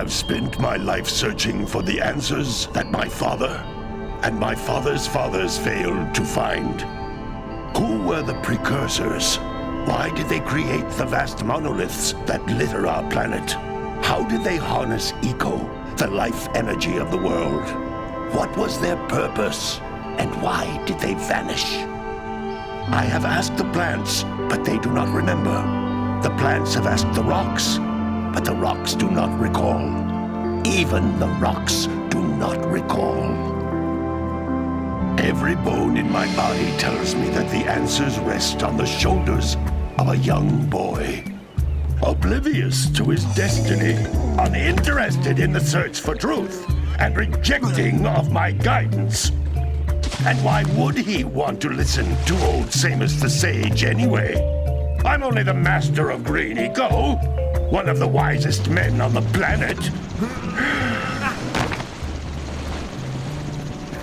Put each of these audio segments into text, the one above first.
have spent my life searching for the answers that my father and my father's fathers failed to find. Who were the Precursors? Why did they create the vast monoliths that litter our planet? How did they harness eco, the life energy of the world? What was their purpose? And why did they vanish? I have asked the plants, but they do not remember. The plants have asked the rocks, but the rocks do not recall. Even the rocks do not recall. Every bone in my body tells me that the answers rest on the shoulders of a young boy. Oblivious to his destiny, uninterested in the search for truth, and rejecting of my guidance. And why would he want to listen to old Samus the Sage anyway? I'm only the master of green eco, one of the wisest men on the planet.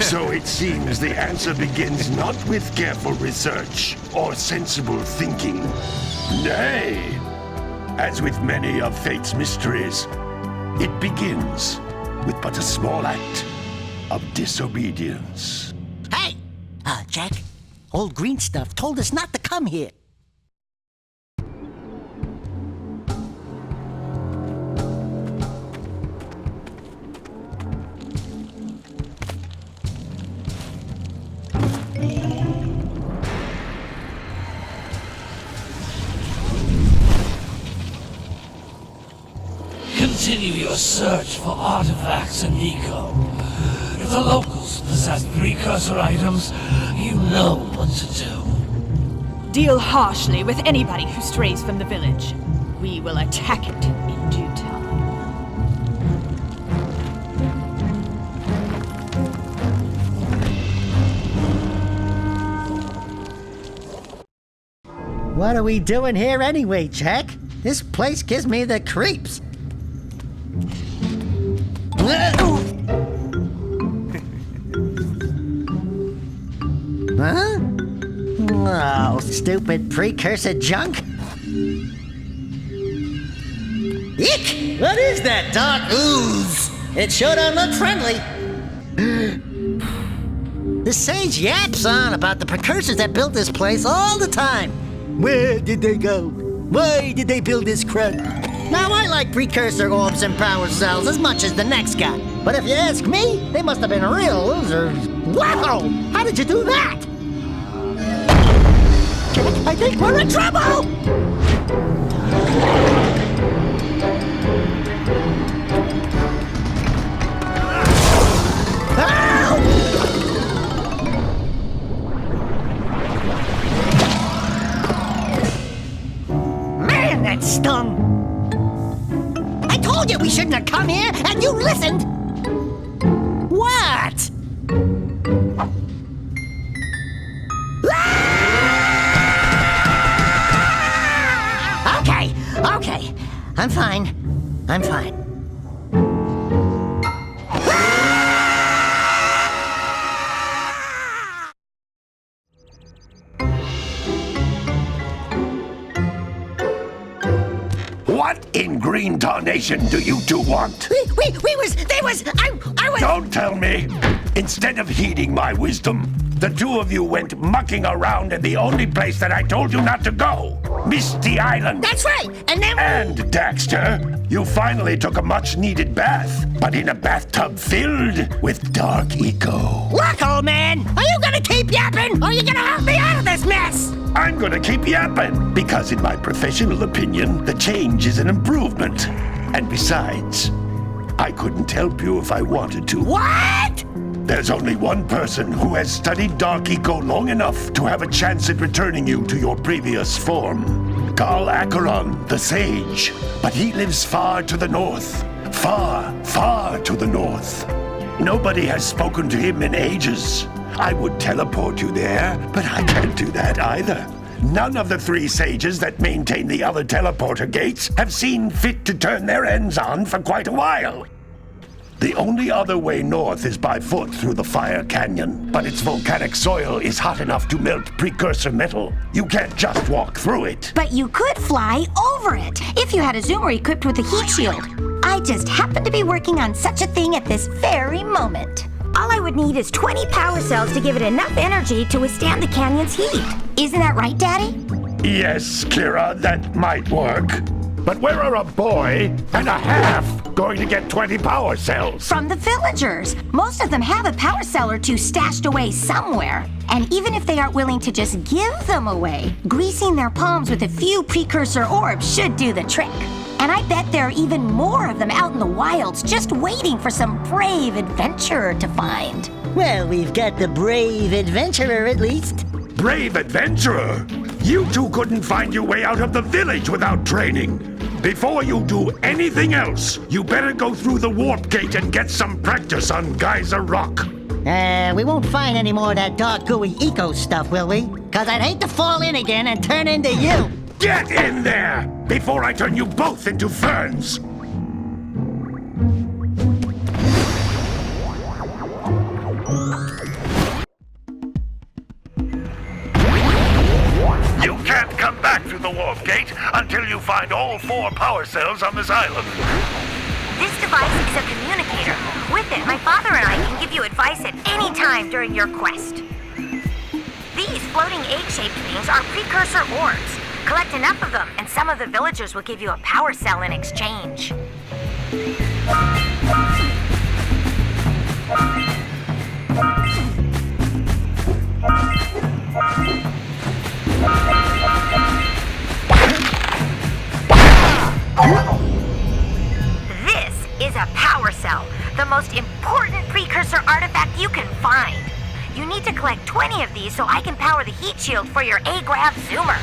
So it seems the answer begins not with careful research or sensible thinking. Nay, as with many of fate's mysteries, it begins with but a small act of disobedience. Hey! Jack, old green stuff told us not to come here. Continue your search for artifacts and eco. If the locals possess precursor items, you know what to do. Deal harshly with anybody who strays from the village. We will attack it in due time. What are we doing here anyway, Jack? This place gives me the creeps. Huh? Oh, stupid precursor junk. Eek! What is that dark ooze? It sure don't look friendly. The sage yaps on about the precursors that built this place all the time. Where did they go? Why did they build this crap? Now, I like precursor orbs and power cells as much as the next guy. But if you ask me, they must have been real losers. Wow! How did you do that? I think we're in trouble! Man, that stung! I told you we shouldn't have come here, and you listened! What? Okay. I'm fine. What in green tarnation do you two want? I was... Don't tell me! Instead of heeding my wisdom, the two of you went mucking around in the only place that I told you not to go! Misty Island! That's right! And then... And, Daxter, you finally took a much-needed bath, but in a bathtub filled with dark eco. Look, old man! Are you gonna keep yapping, or are you gonna help me out of this mess? I'm gonna keep yapping, because in my professional opinion, the change is an improvement. And besides, I couldn't help you if I wanted to. What? There's only one person who has studied Dark Eco long enough to have a chance at returning you to your previous form. Carl Acheron, the Sage. But he lives far to the north. Far to the north. Nobody has spoken to him in ages. I would teleport you there, but I can't do that either. None of the three sages that maintain the other teleporter gates have seen fit to turn their ends on for quite a while. The only other way north is by foot through the Fire Canyon, but its volcanic soil is hot enough to melt precursor metal. You can't just walk through it. But you could fly over it, if you had a zoomer equipped with a heat shield. I I just happen to be working on such a thing at this very moment. All I would need is 20 power cells to give it enough energy to withstand the canyon's heat. Isn't that right, Daddy? Yes, Kira, that might work. But where are a boy and a half going to get 20 power cells? From the villagers. Most of them have a power cell or two stashed away somewhere. And even if they aren't willing to just give them away, greasing their palms with a few precursor orbs should do the trick. And I bet there are even more of them out in the wilds just waiting for some brave adventurer to find. Well, we've got the brave adventurer at least. Brave adventurer? You two couldn't find your way out of the village without training. Before you do anything else, you better go through the warp gate and get some practice on Geyser Rock. We won't find any more of that dark gooey eco stuff, will we? 'Cause I'd hate to fall in again and turn into you. Get in there before I turn you both into ferns. You can't come back through the warp gate until you find all 4 power cells on this island. This device is a communicator. With it, my father and I can give you advice at any time during your quest. These floating egg-shaped things are precursor orbs. Collect enough of them, and some of the villagers will give you a power cell in exchange. This is a power cell, the most important precursor artifact you can find. You need to collect 20 of these so I can power the heat shield for your A-Grav zoomer.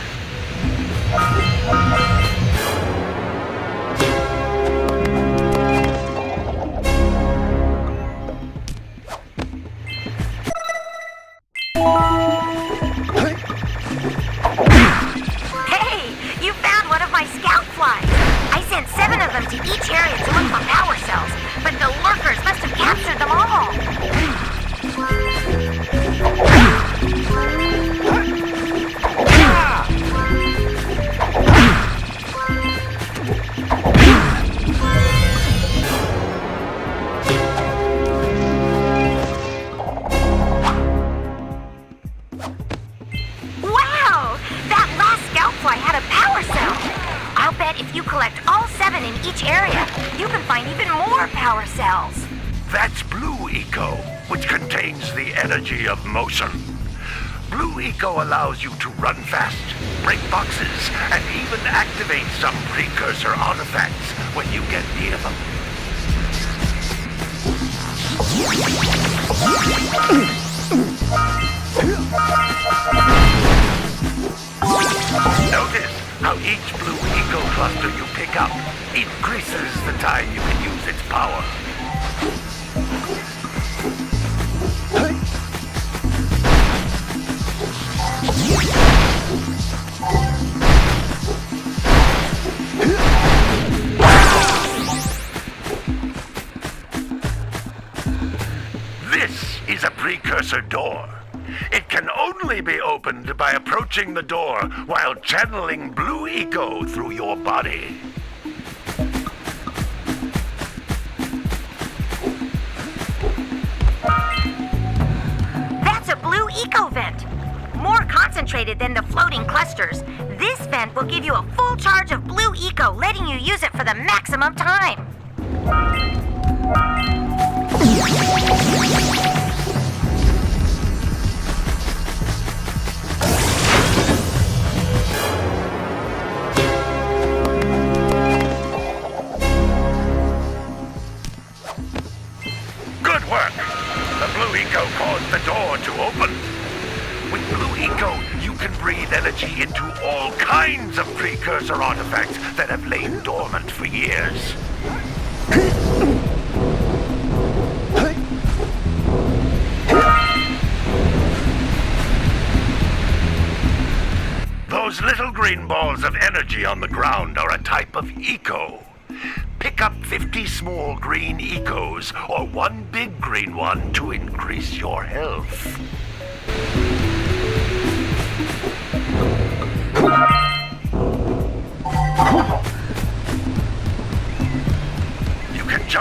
Hey, you found one of my scout flies. I sent 7 of them to each area to look for power cells, but the lurkers must have captured them all. Wow! That last scout fly had a power cell. I'll bet if you collect all 7 in each area, you can find even more power cells. That's Blue Eco, which contains the energy of motion. Blue Eco allows you to run fast, break boxes, and even activate some precursor artifacts when you get near them. Notice how each Blue Eco cluster you pick up increases the time you can use its power. This is a precursor door. It can only be opened by approaching the door while channeling Blue Eco through your body. That's a Blue Eco vent. More concentrated than the floating clusters, this vent will give you a full charge of Blue Eco, letting you use it for the maximum time. Good work! The Blue Eco caused the door to open. With Blue Eco, you can breathe energy into all kinds of precursor artifacts that have lain dormant for years. Those little green balls of energy on the ground are a type of eco. Pick up 50 small green ecos or 1 big green one to increase your health.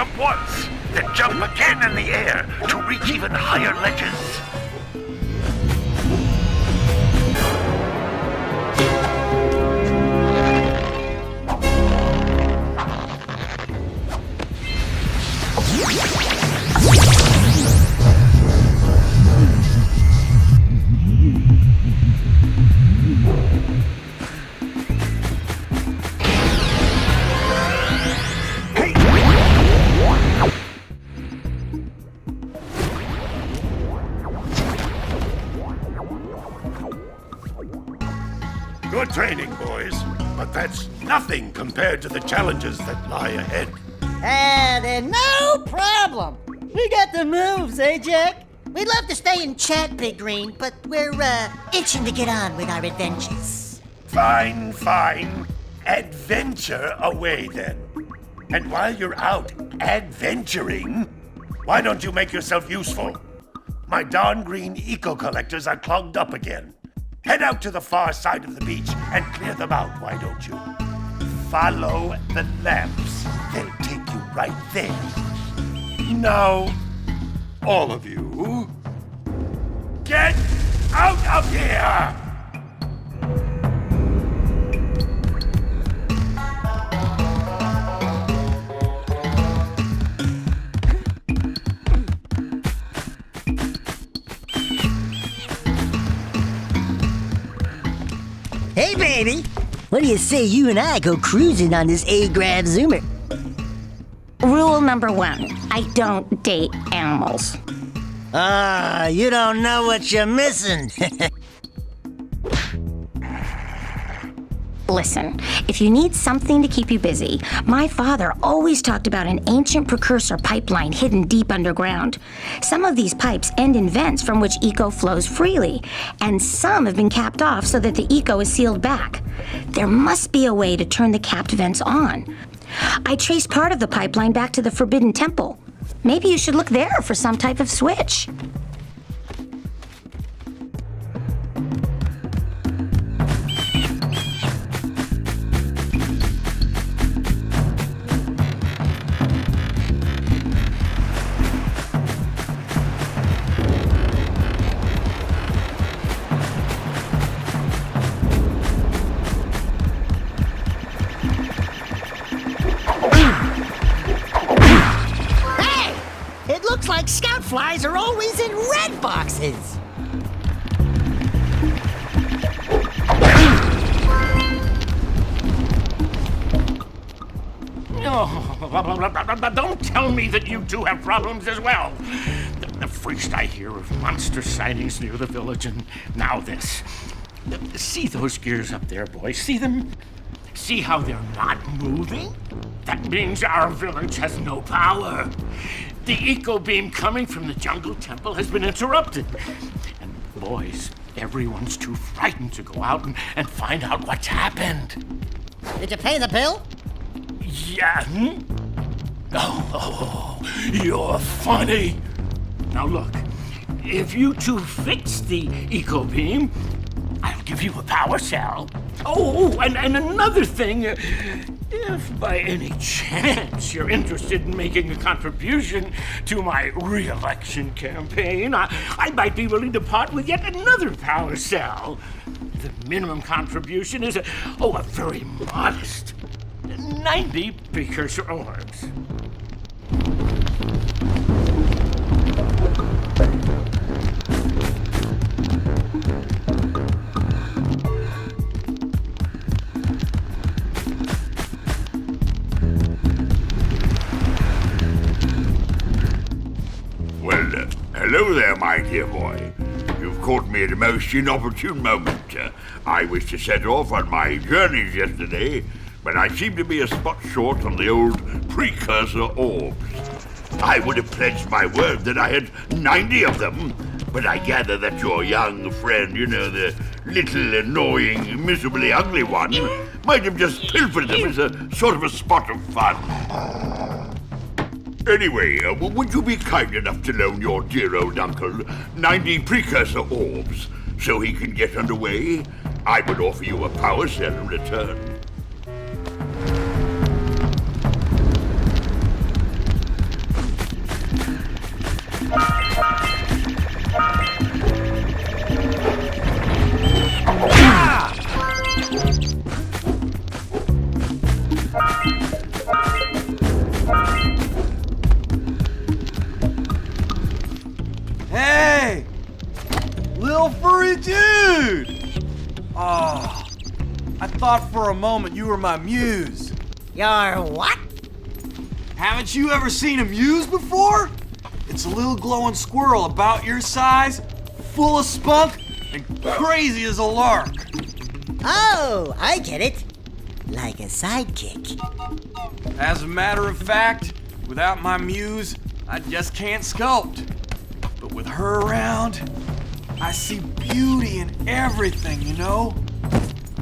jump once, then jump again in the air to reach even higher ledges. Good training, boys, but that's nothing compared to the challenges that lie ahead. Then no problem. We got the moves, eh, Jack? We'd love to stay and chat, Big Green, but we're, itching to get on with our adventures. Fine. Adventure away, then. And while you're out adventuring, why don't you make yourself useful? My darn green eco-collectors are clogged up again. Head out to the far side of the beach and clear them out, why don't you? Follow the lamps. They'll take you right there. Now, all of you, get out of here! Hey, baby. What do you say you and I go cruising on this A-Grav Zoomer? Rule number 1, I don't date animals. You don't know what you're missing. Listen, if you need something to keep you busy, my father always talked about an ancient precursor pipeline hidden deep underground. Some of these pipes end in vents from which eco flows freely, and some have been capped off so that the eco is sealed back. There must be a way to turn the capped vents on. I traced part of the pipeline back to the Forbidden Temple. Maybe you should look there for some type of switch. Looks like scout flies are always in red boxes. Don't tell me that you two have problems as well. First I hear of monster sightings near the village, and now this. See those gears up there, boys? See them? See how they're not moving? That means our village has no power. The eco beam coming from the jungle temple has been interrupted. And boys, everyone's too frightened to go out and find out what's happened. Did you pay the bill? Yeah. Oh, you're funny. Now look, if you two fix the eco beam, I'll give you a power cell. Oh, and another thing, if by any chance you're interested in making a contribution to my re-election campaign, I might be willing to part with yet another power cell. The minimum contribution is a very modest 90 precursor orbs. Hello there, my dear boy. You've caught me at a most inopportune moment. I was to set off on my journeys yesterday, but I seem to be a spot short on the old precursor orbs. I would have pledged my word that I had 90 of them, but I gather that your young friend, the little annoying, miserably ugly one, might have just pilfered them as a sort of a spot of fun. Anyway, would you be kind enough to loan your dear old uncle 90 precursor orbs so he can get underway? I would offer you a power cell in return. little furry dude! Oh, I thought for a moment you were my muse. Your what? Haven't you ever seen a muse before? It's a little glowing squirrel about your size, full of spunk, and crazy as a lark. Oh, I get it. Like a sidekick. As a matter of fact, without my muse, I just can't sculpt. But with her around, I see beauty in everything, you know?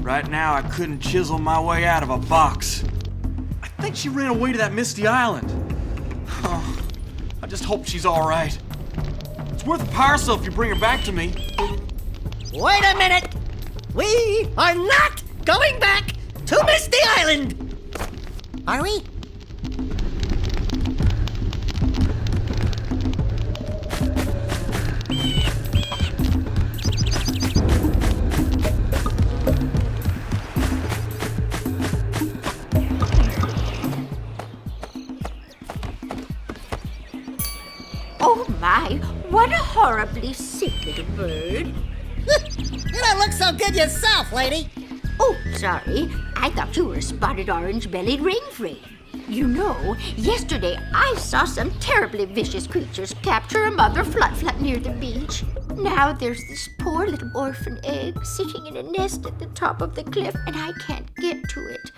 Right now, I couldn't chisel my way out of a box. I think she ran away to that misty island. I just hope she's all right. It's worth a power cell if you bring her back to me. Wait a minute! We are not going back to Misty Island! Are we? Oh my, what a horribly sick little bird. You don't look so good yourself, lady. Oh, sorry. I thought you were a spotted orange-bellied rainframe. You know, yesterday I saw some terribly vicious creatures capture a mother flut near the beach. Now there's this poor little orphan egg sitting in a nest at the top of the cliff, and I can't get to it.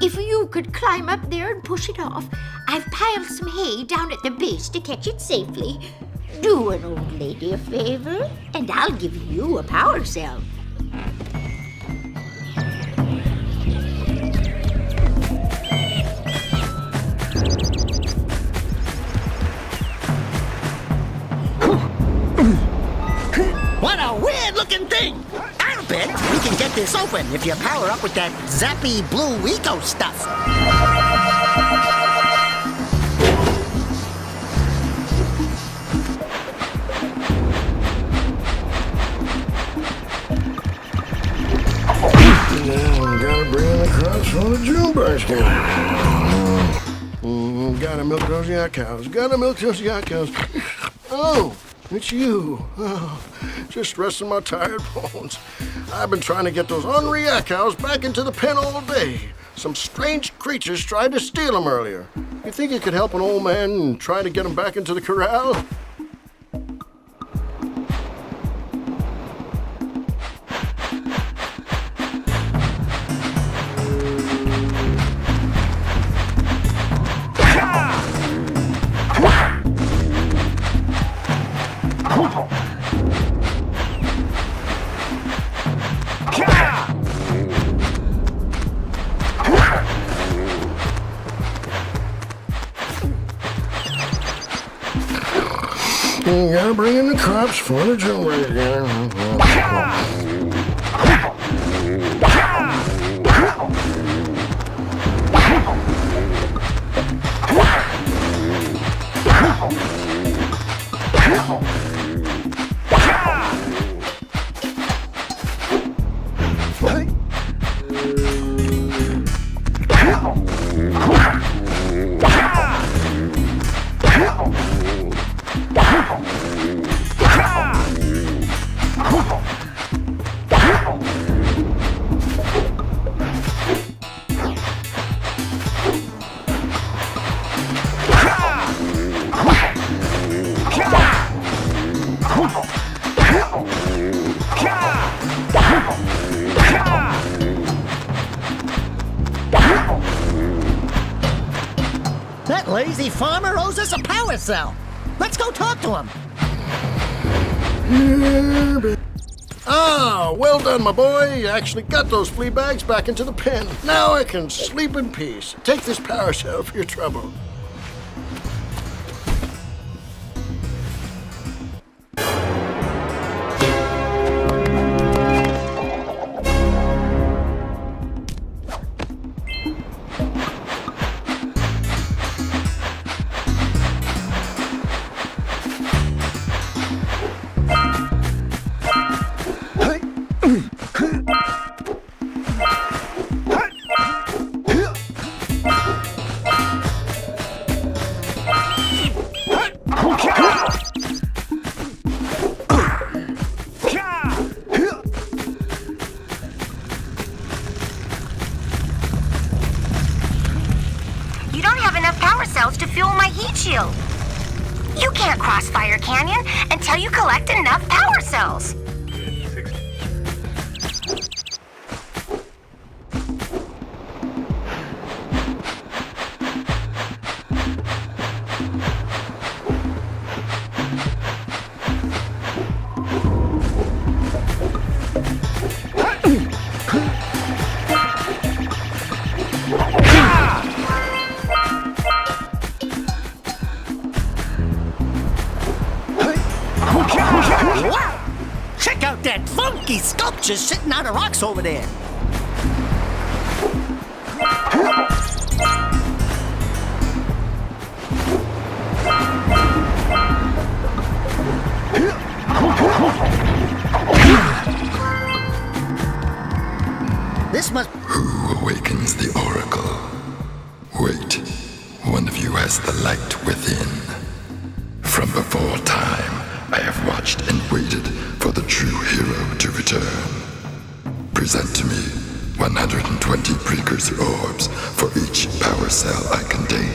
If you could climb up there and push it off, I've piled some hay down at the base to catch it safely. Do an old lady a favor, and I'll give you a power cell. What a weird-looking thing! I'll bet we can get this open if you power up with that zappy blue eco stuff. Now, gotta bring in the crops from the June basket. Gotta milk those yak cows. Gotta milk those yak cows. Oh, it's you. Oh, just resting my tired bones. I've been trying to get those ornery yak cows back into the pen all day. Some strange creatures tried to steal them earlier. You think you could help an old man and try to get them back into the corral? You gotta bring in the crops for the June That lazy farmer owes us a power cell. Let's go talk to him. Ah, well done, my boy. You actually got those flea bags back into the pen. Now I can sleep in peace. Take this power cell for your trouble. cells to fuel my heat shield. You can't cross Fire Canyon until you collect enough power cells. Check out that funky sculpture sitting out of rocks over there. This must... Who awakens the oracle? Wait, one of you has the light within. From before time, I have watched and waited for the true hero to return. Present to me 120 precursor orbs for each power cell I contain.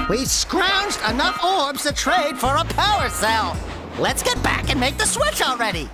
We've scrounged enough orbs to trade for a power cell. Let's get back and make the switch already.